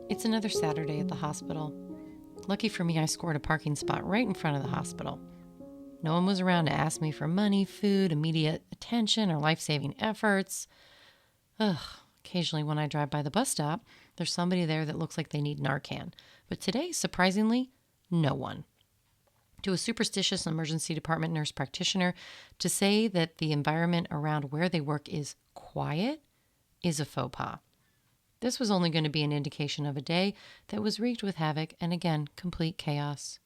It's another Saturday at the hospital. Lucky for me, I scored a parking spot right in front of the hospital. No one was around to ask me for money, food, immediate attention, or life-saving efforts. Occasionally when I drive by the bus stop, there's somebody there that looks like they need Narcan. But today, surprisingly, no one. To a superstitious emergency department nurse practitioner, to say that the environment around where they work is quiet is a faux pas. This was only going to be an indication of a day that was wreaked with havoc and, again, complete chaos.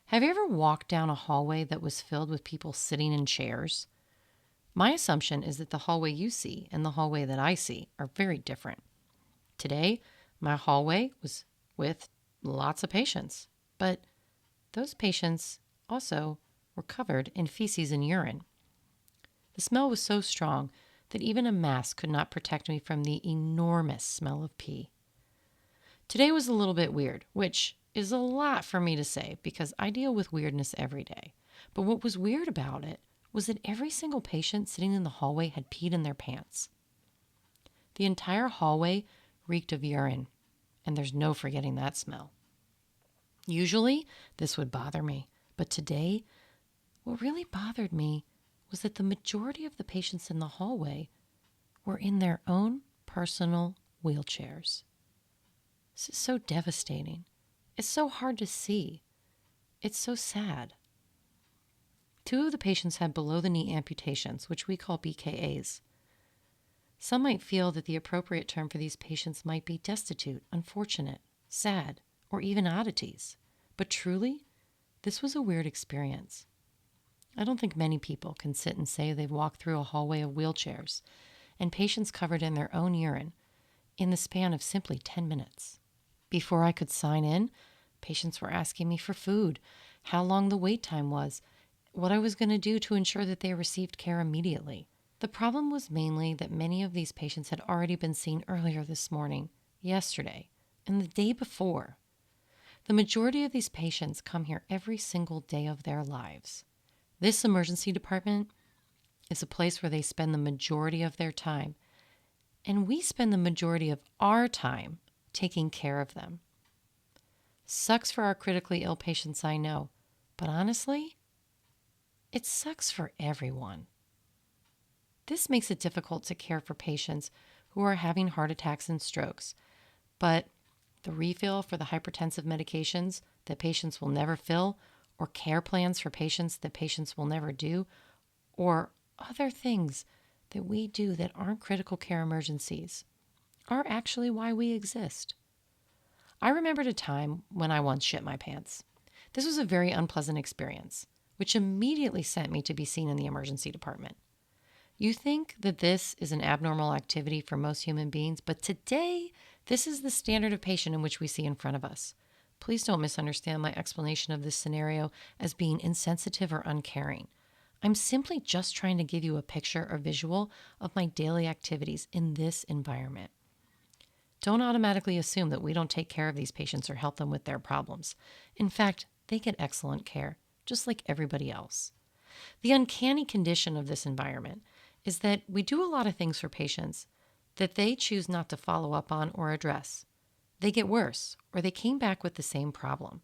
Have you ever walked down a hallway that was filled with people sitting in chairs? My assumption is that the hallway you see and the hallway that I see are very different. Today, my hallway was with lots of patients, but those patients also were covered in feces and urine. The smell was so strong that even a mask could not protect me from the enormous smell of pee. Today was a little bit weird, which is a lot for me to say because I deal with weirdness every day. But what was weird about it was that every single patient sitting in the hallway had peed in their pants. The entire hallway reeked of urine, and there's no forgetting that smell. Usually, this would bother me, but today, what really bothered me was that the majority of the patients in the hallway were in their own personal wheelchairs. This is so devastating. It's so hard to see. It's so sad. 2 of the patients had below-the-knee amputations, which we call BKAs. Some might feel that the appropriate term for these patients might be destitute, unfortunate, sad, or even oddities. But truly, this was a weird experience. I don't think many people can sit and say they've walked through a hallway of wheelchairs and patients covered in their own urine in the span of simply 10 minutes. Before I could sign in, patients were asking me for food, how long the wait time was, what I was going to do to ensure that they received care immediately. The problem was mainly that many of these patients had already been seen earlier this morning, yesterday, and the day before. The majority of these patients come here every single day of their lives. This emergency department is a place where they spend the majority of their time, and we spend the majority of our time taking care of them. Sucks for our critically ill patients, I know, but honestly, it sucks for everyone. This makes it difficult to care for patients who are having heart attacks and strokes, but the refill for the hypertensive medications that patients will never fill, or care plans for patients that patients will never do, or other things that we do that aren't critical care emergencies, are actually why we exist. I remembered a time when I once shit my pants. This was a very unpleasant experience, which immediately sent me to be seen in the emergency department. You think that this is an abnormal activity for most human beings, but today, this is the standard of patient in which we see in front of us. Please don't misunderstand my explanation of this scenario as being insensitive or uncaring. I'm simply just trying to give you a picture or visual of my daily activities in this environment. Don't automatically assume that we don't take care of these patients or help them with their problems. In fact, they get excellent care, just like everybody else. The uncanny condition of this environment is that we do a lot of things for patients that they choose not to follow up on or address. They get worse, or they came back with the same problem.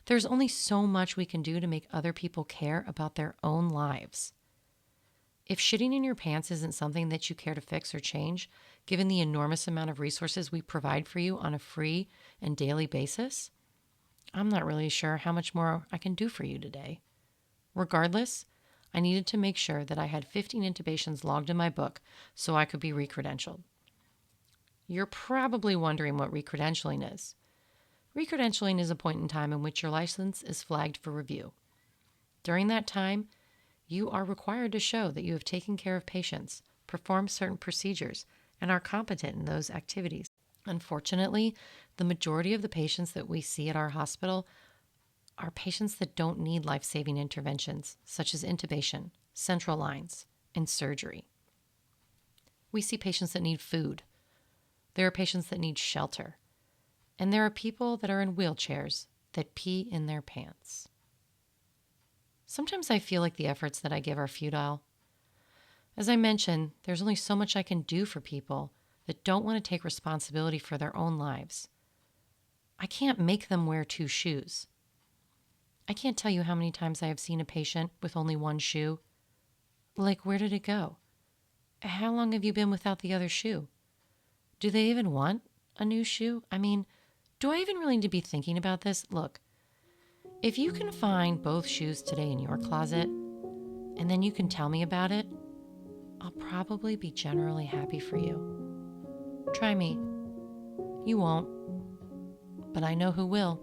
There's only so much we can do to make other people care about their own lives. If shitting in your pants isn't something that you care to fix or change, given the enormous amount of resources we provide for you on a free and daily basis, I'm not really sure how much more I can do for you today. Regardless, I needed to make sure that I had 15 intubations logged in my book so I could be recredentialed. You're probably wondering what recredentialing is. Recredentialing is a point in time in which your license is flagged for review. During that time, you are required to show that you have taken care of patients, performed certain procedures, and are competent in those activities. Unfortunately, the majority of the patients that we see at our hospital are patients that don't need life-saving interventions, such as intubation, central lines, and surgery. We see patients that need food. There are patients that need shelter. And there are people that are in wheelchairs that pee in their pants. Sometimes I feel like the efforts that I give are futile. As I mentioned, there's only so much I can do for people that don't want to take responsibility for their own lives. I can't make them wear two shoes. I can't tell you how many times I have seen a patient with only one shoe. Like, where did it go? How long have you been without the other shoe? Do they even want a new shoe? I mean, do I even really need to be thinking about this? Look, if you can find both shoes today in your closet, and then you can tell me about it, I'll probably be generally happy for you. Try me. You won't, but I know who will.